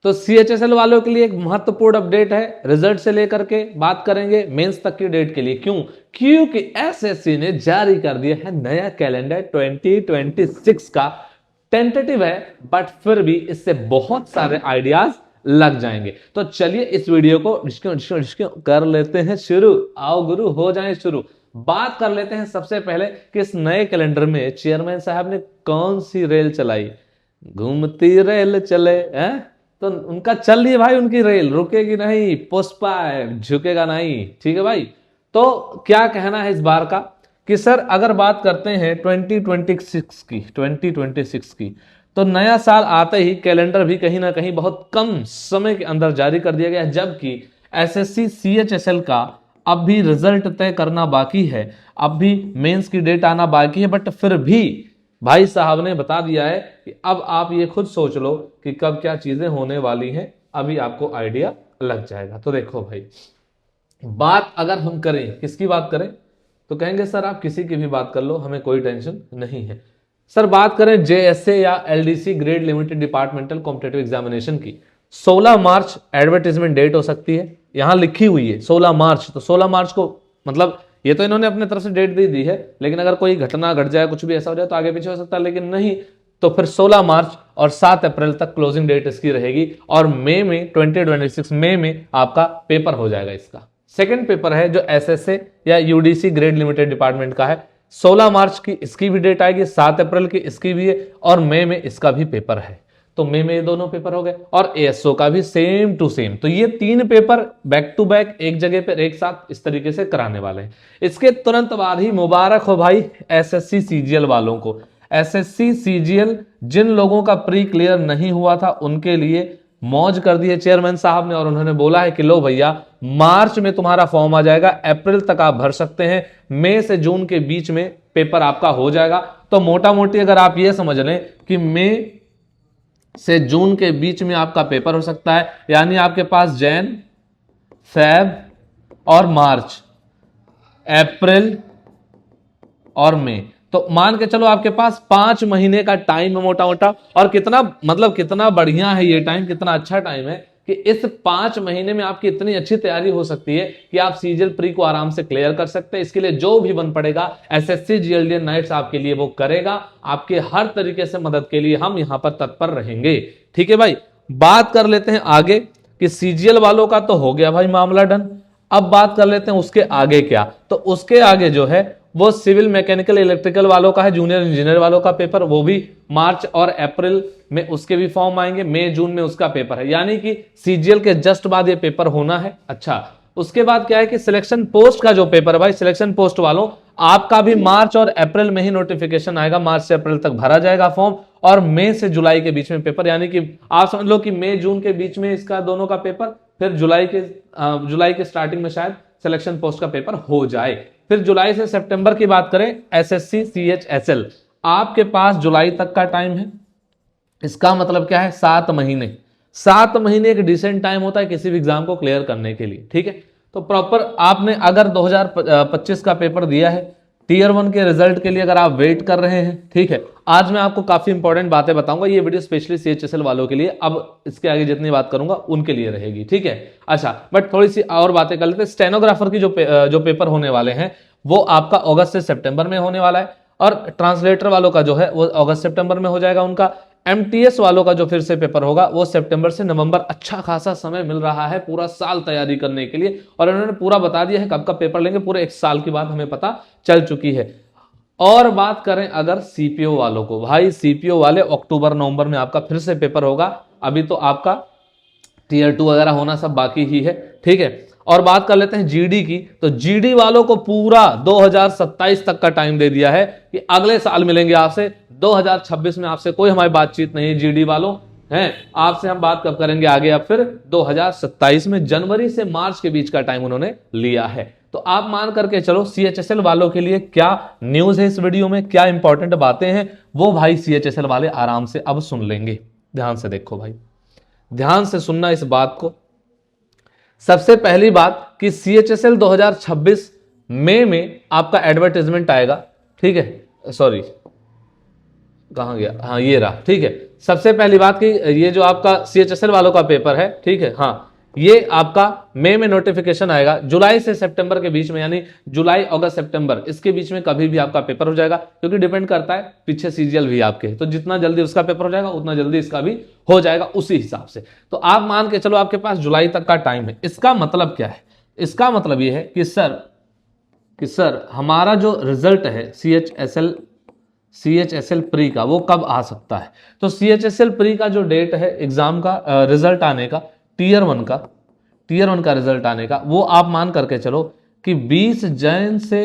तो सीएचएसएल वालों के लिए एक महत्वपूर्ण अपडेट है, रिजल्ट से लेकर के बात करेंगे मेंस तक की डेट के लिए। क्यों? क्योंकि एसएससी ने जारी कर दिया है नया कैलेंडर 2026 का। टेंटेटिव है बट फिर भी इससे बहुत सारे आइडियाज लग जाएंगे। तो चलिए इस वीडियो को कर लेते हैं शुरू। आओ गुरु हो जाए शुरू। बात कर लेते हैं सबसे पहले कि इस नए कैलेंडर में चेयरमैन साहब ने कौन सी रेल चलाई। घूमती रेल चले हैं, तो उनका चल रही है भाई, उनकी रेल रुकेगी नहीं, पुष्पा है, झुकेगा नहीं। ठीक है भाई। तो क्या कहना है इस बार का कि सर अगर बात करते हैं 2026 की तो नया साल आते ही कैलेंडर भी कहीं ना कहीं बहुत कम समय के अंदर जारी कर दिया गया है, जबकि एसएससी सीएचएसएल का अब भी रिजल्ट तय करना बाकी है, अब भी मेंस की डेट आना बाकी है। बट फिर भी भाई साहब ने बता दिया है कि अब आप ये खुद सोच लो कि कब क्या चीजें होने वाली हैं, अभी आपको आइडिया लग जाएगा। तो देखो भाई, बात अगर हम करें, किसकी बात करें, तो कहेंगे सर आप किसी की भी बात कर लो, हमें कोई टेंशन नहीं है। सर बात करें जेएसए या LDC grade limited departmental competitive examination की, 16 मार्च एडवर्टाइजमेंट डेट हो सकती है। यहां लिखी हुई है 16 मार्च, तो 16 मार्च को मतलब ये तो इन्होंने अपने तरफ से डेट दे दी है, लेकिन अगर कोई घटना घट जाए, कुछ भी ऐसा हो जाए तो आगे पीछे हो सकता है, लेकिन नहीं तो फिर 16 मार्च और 7 अप्रैल तक क्लोजिंग डेट इसकी रहेगी। और मई में 2026 मई में आपका पेपर हो जाएगा। इसका सेकंड पेपर है जो एसएसए या यूडीसी ग्रेड लिमिटेड डिपार्टमेंट का है, 16 मार्च की इसकी भी डेट आएगी, 7 अप्रैल की इसकी भी है, और मई में इसका भी पेपर है। तो मई में ये दोनों पेपर हो गए, और एएसओ का भी सेम टू सेम। तो ये 3 पेपर बैक टू बैक एक जगह पर एक साथ इस तरीके से कराने वाले हैं। इसके तुरंत बाद ही मुबारक हो भाई एसएससी सीजीएल वालों को। एसएससी सीजीएल जिन लोगों का प्री क्लियर नहीं हुआ था उनके लिए मौज कर दी है चेयरमैन साहब ने, और उन्होंने बोला है कि लो भैया मार्च में तुम्हारा फॉर्म आ जाएगा, अप्रैल तक आप भर सकते हैं, मई से जून के बीच में पेपर आपका हो जाएगा। तो मोटा मोटी अगर आप ये समझ लें कि मई से जून के बीच में आपका पेपर हो सकता है, यानी आपके पास जैन, फेब और मार्च, अप्रैल और मई, तो मान के चलो आपके पास 5 महीने का टाइम है मोटा मोटा। और कितना मतलब कितना बढ़िया है ये टाइम, कितना अच्छा टाइम है कि इस 5 महीने में आपकी इतनी अच्छी तैयारी हो सकती है कि आप सीजीएल प्री को आराम से क्लियर कर सकते हैं। इसके लिए जो भी बन पड़ेगा एसएससी जीएलडीएन नाइट्स आपके लिए वो करेगा, आपके हर तरीके से मदद के लिए हम यहां पर तत्पर रहेंगे। ठीक है भाई। बात कर लेते हैं आगे कि सीजीएल वालों का तो हो गया भाई मामला डन। अब बात कर लेते हैं उसके आगे क्या, तो उसके आगे जो है वो सिविल मैकेनिकल इलेक्ट्रिकल वालों का है, जूनियर इंजीनियर वालों का पेपर, वो भी मार्च और अप्रैल में उसके भी फॉर्म आएंगे, मई जून में उसका पेपर है, यानी कि सीजीएल के जस्ट बाद ये पेपर होना है। अच्छा, उसके बाद क्या है कि सिलेक्शन पोस्ट का जो पेपर है भाई, सिलेक्शन पोस्ट वालों आपका भी मार्च और अप्रैल में ही नोटिफिकेशन आएगा, मार्च से अप्रैल तक भरा जाएगा फॉर्म, और मई से जुलाई के बीच में पेपर, यानी कि आप समझ लो कि मई जून के बीच में इसका दोनों का पेपर, फिर जुलाई के स्टार्टिंग में शायद सिलेक्शन पोस्ट का पेपर हो जाए। फिर जुलाई से सितंबर की बात करें एसएससी सीएचएसएल, आपके पास जुलाई तक का टाइम है। इसका मतलब क्या है, 7 महीने। 7 महीने एक डिसेंट टाइम होता है किसी भी एग्जाम को क्लियर करने के लिए। ठीक है, तो प्रॉपर आपने अगर 2025 का पेपर दिया है, टीयर 1 के रिजल्ट के लिए अगर आप वेट कर रहे हैं, ठीक है, आज मैं आपको काफी इंपॉर्टेंट बातें बताऊंगा। ये वीडियो स्पेशली सीएचएसएल वालों के लिए, अब इसके आगे जितनी बात करूंगा उनके लिए रहेगी। ठीक है, अच्छा, बट थोड़ी सी और बातें कर लेते हैं। स्टेनोग्राफर की जो पेपर होने वाले हैं वो आपका अगस्त से सितंबर में होने वाला है, और ट्रांसलेटर वालों का जो है वो अगस्त सितंबर में हो जाएगा उनका। एमटीएस वालों का जो फिर से पेपर होगा वो सितंबर से नवंबर। अच्छा खासा समय मिल रहा है पूरा साल तैयारी करने के लिए, और उन्होंने पूरा बता दिया है कब का पेपर लेंगे, पूरे 1 साल की बात हमें पता चल चुकी है। और बात करें अगर सीपीओ वालों को, भाई सीपीओ वाले अक्टूबर नवंबर में आपका फिर से पेपर होगा। अभी तो आपका टीयर 2 वगैरह होना सब बाकी ही है। ठीक है, और बात कर लेते हैं जीडी की, तो जीडी वालों को पूरा 2027 तक का टाइम दे दिया है कि अगले साल मिलेंगे आपसे। 2026 में आपसे कोई हमारी बातचीत नहीं है जीडी वालों, हैं आपसे हम बात कब करेंगे आगे, अब फिर 2027 में जनवरी से मार्च के बीच का टाइम उन्होंने लिया है। तो आप मान करके चलो सीएचएसएल वालों के लिए क्या न्यूज है इस वीडियो में, क्या इंपॉर्टेंट बातें हैं वो भाई सीएचएसएल वाले आराम से अब सुन लेंगे। ध्यान से देखो भाई, ध्यान से सुनना इस बात को। सबसे पहली बात कि सीएचएसएल 2026 मई में आपका एडवर्टाइजमेंट आएगा। ठीक है, सॉरी कहां गया, हाँ ये रहा। ठीक है, सबसे पहली बात कि ये जो आपका CHSL वालों का पेपर है, ठीक है, हाँ, ये आपका मई में नोटिफिकेशन आएगा, जुलाई से सितंबर के बीच में, यानी जुलाई अगस्त सितंबर इसके बीच में कभी भी आपका पेपर हो जाएगा, क्योंकि डिपेंड करता है पीछे सीजीएल भी आपके, तो जितना जल्दी उसका पेपर हो जाएगा उतना जल्दी इसका भी हो जाएगा उसी हिसाब से। तो आप मान के चलो आपके पास जुलाई तक का टाइम है। इसका मतलब क्या है? इसका मतलब ये है कि सर हमारा जो रिजल्ट है CHSL प्री का वो कब आ सकता है? तो CHSL प्री का जो डेट है एग्जाम का रिजल्ट आने का, टीयर वन का रिजल्ट आने का, वो आप मान करके चलो कि 20 जैन से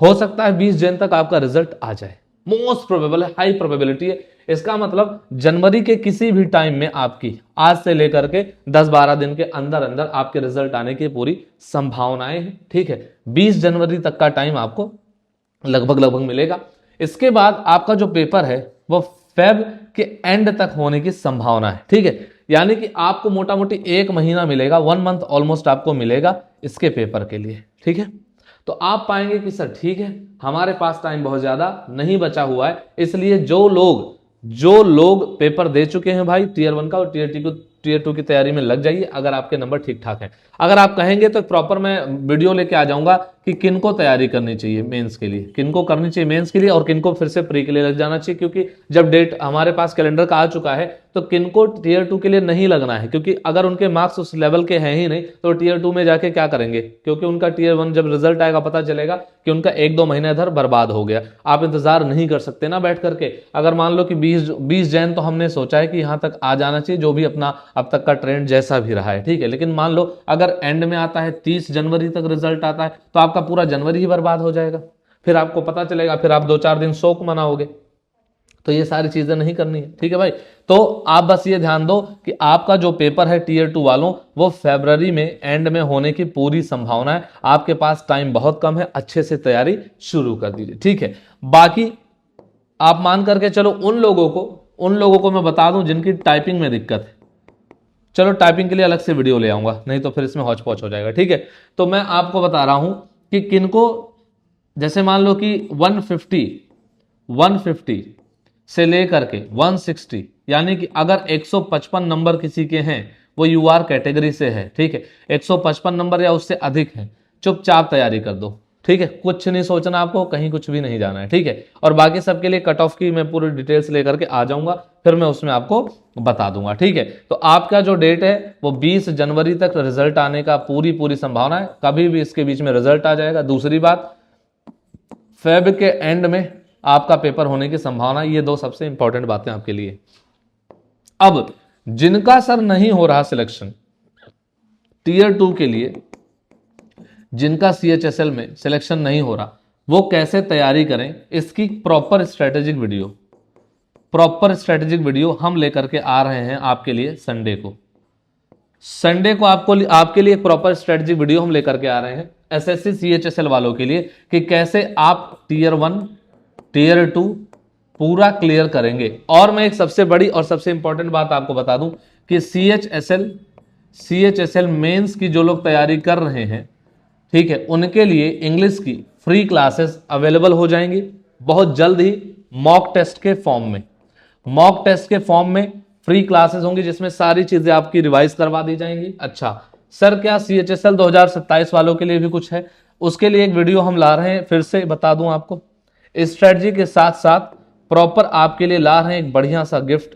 हो सकता है 20 जैन तक आपका रिजल्ट आ जाए। मोस्ट प्रोबेबल है, हाई प्रोबेबिलिटी है। इसका मतलब जनवरी के किसी भी टाइम में आपकी आज से लेकर के 10-12 दिन के अंदर अंदर आपके रिजल्ट आने की पूरी संभावनाएं हैं, ठीक है। 20 जनवरी तक का टाइम आपको लगभग मिलेगा। इसके बाद आपका जो पेपर है वो फेब के एंड तक होने की संभावना है, ठीक है। यानी कि आपको मोटा मोटी 1 महीना मिलेगा, 1 मंथ ऑलमोस्ट आपको मिलेगा इसके पेपर के लिए, ठीक है। तो आप पाएंगे कि सर ठीक है, हमारे पास टाइम बहुत ज्यादा नहीं बचा हुआ है, इसलिए जो लोग पेपर दे चुके हैं भाई टीयर 1 का और टीयर 2 की तैयारी में लग जाइए, अगर आपके नंबर ठीक ठाक हैं। अगर आप कहेंगे तो प्रॉपर मैं वीडियो लेके आ जाऊंगा कि किनको तैयारी करनी चाहिए मेंस के लिए, किनको करनी चाहिए मेंस के लिए और किनको फिर से प्री के लिए लग जाना चाहिए, क्योंकि जब डेट हमारे पास कैलेंडर का आ चुका है तो किनको टीयर 2 के लिए नहीं लगना है, क्योंकि अगर उनके मार्क्स उस लेवल के हैं ही नहीं तो टीयर 2 में जाके क्या करेंगे, क्योंकि उनका टीयर 1 जब रिजल्ट आएगा पता चलेगा कि उनका 1-2 महीना इधर बर्बाद हो गया। आप इंतजार नहीं कर सकते ना बैठ करके। अगर मान लो कि 20 जैन तो हमने सोचा है कि यहां तक आ जाना चाहिए, जो भी अपना अब तक का ट्रेंड जैसा भी रहा है, ठीक है, लेकिन मान लो अगर एंड में आता है 30 जनवरी तक रिजल्ट आता है तो आपका पूरा जनवरी ही बर्बाद हो जाएगा। फिर आपको पता चलेगा, फिर आप 2-4 दिन शोक मनाओगे। तो ये सारी चीजें नहीं करनी है, ठीक है भाई। तो आप बस ये ध्यान दो कि आपका जो पेपर है टीयर 2 वालों वो फरवरी में एंड में होने की पूरी संभावना है। आपके पास टाइम बहुत कम है, अच्छे से तैयारी शुरू कर दीजिए, ठीक है। बाकी आप मान करके चलो उन लोगों को मैं बता दूं जिनकी टाइपिंग में दिक्कत है, चलो टाइपिंग के लिए अलग से वीडियो ले आऊंगा, नहीं तो फिर इसमें हौच पौच हो जाएगा, ठीक है। तो मैं आपको बता रहा हूं कि किनको, जैसे मान लो कि 150 से लेकर के 160, यानी कि अगर 155 नंबर किसी के हैं, वो यूआर कैटेगरी से है, ठीक है, 155 नंबर या उससे अधिक है, चुपचाप तैयारी कर दो, ठीक है। कुछ नहीं सोचना आपको, कहीं कुछ भी नहीं जाना है, ठीक है। और बाकी सबके लिए कट ऑफ की मैं पूरी डिटेल्स लेकर के आ जाऊंगा, फिर मैं उसमें आपको बता दूंगा, ठीक है। तो आपका जो डेट है वो 20 जनवरी तक रिजल्ट आने का पूरी संभावना है, कभी भी इसके बीच में रिजल्ट आ जाएगा। दूसरी बात, फेब के एंड में आपका पेपर होने की संभावना, ये 2 सबसे इंपॉर्टेंट बातें आपके लिए। अब जिनका सर नहीं हो रहा सिलेक्शन टीयर 2 के लिए, जिनका CHSL में सिलेक्शन नहीं हो रहा, वो कैसे तैयारी करें, इसकी प्रॉपर स्ट्रेटेजिक वीडियो हम लेकर के आ रहे हैं आपके लिए संडे को आपके लिए एक प्रॉपर स्ट्रेटेजिक वीडियो हम लेकर के आ रहे हैं SSC CHSL वालों के लिए, कि कैसे आप टीयर 1 टीयर 2 पूरा क्लियर करेंगे। और मैं एक सबसे बड़ी और सबसे इंपॉर्टेंट बात आपको बता दूं कि CHSL मेंस की जो लोग तैयारी कर रहे हैं, ठीक है, उनके लिए इंग्लिश की फ्री क्लासेस अवेलेबल हो जाएंगी बहुत जल्द ही। मॉक टेस्ट के फॉर्म में फ्री क्लासेस होंगी, जिसमें सारी चीजें आपकी रिवाइज करवा दी जाएंगी। अच्छा सर, क्या CHSL 2027 वालों के लिए भी कुछ है? उसके लिए एक वीडियो हम ला रहे हैं, फिर से बता दूं आपको, स्ट्रेटजी के साथ साथ प्रॉपर आपके लिए ला रहे हैं एक बढ़िया सा गिफ्ट।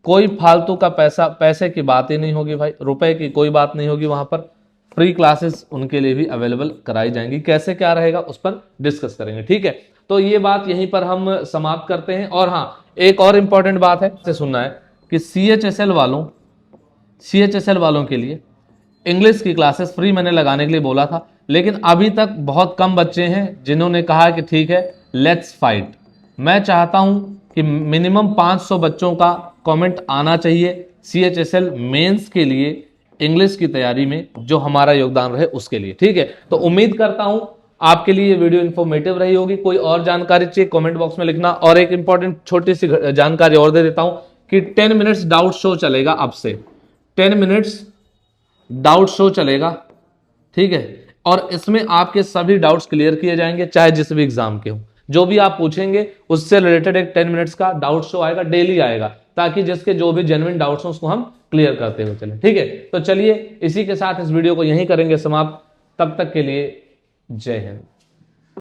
कोई फालतू का पैसे की बात ही नहीं होगी भाई, रुपए की कोई बात नहीं होगी, वहां पर फ्री क्लासेस उनके लिए भी अवेलेबल कराई जाएंगी। कैसे क्या रहेगा उस पर डिस्कस करेंगे, ठीक है। तो ये बात यहीं पर हम समाप्त करते हैं। और हाँ, एक और इंपॉर्टेंट बात है, से सुनना है कि CHSL वालों के लिए इंग्लिश की क्लासेस फ्री मैंने लगाने के लिए बोला था, लेकिन अभी तक बहुत कम बच्चे हैं जिन्होंने कहा कि ठीक है लेट्स फाइट। मैं चाहता हूं कि मिनिमम 500 बच्चों का कमेंट आना चाहिए CHSL मेंस के लिए इंग्लिश की तैयारी में, जो हमारा योगदान रहे उसके लिए, ठीक है। तो उम्मीद करता हूं आपके लिए ये वीडियो इंफॉर्मेटिव रही होगी। कोई और जानकारी चाहिए कमेंट बॉक्स में लिखना। और एक इंपॉर्टेंट छोटी सी जानकारी और दे देता हूं कि 10 मिनट्स डाउट शो चलेगा अब से, 10 मिनट्स डाउट शो चलेगा, ठीक है। और इसमें आपके सभी डाउट्स क्लियर किए जाएंगे, चाहे जिस भी एग्जाम के हो। जो भी आप पूछेंगे उससे रिलेटेड एक 10 मिनट्स का डाउट शो आएगा, डेली आएगा, ताकि जिसके जो भी जेन्युइन डाउट्स हो उसको हम क्लियर करते हुए चलें। ठीक है, तो चलिए इसी के साथ इस वीडियो को यहीं करेंगे समाप्त। तब तक के लिए जय हिंद।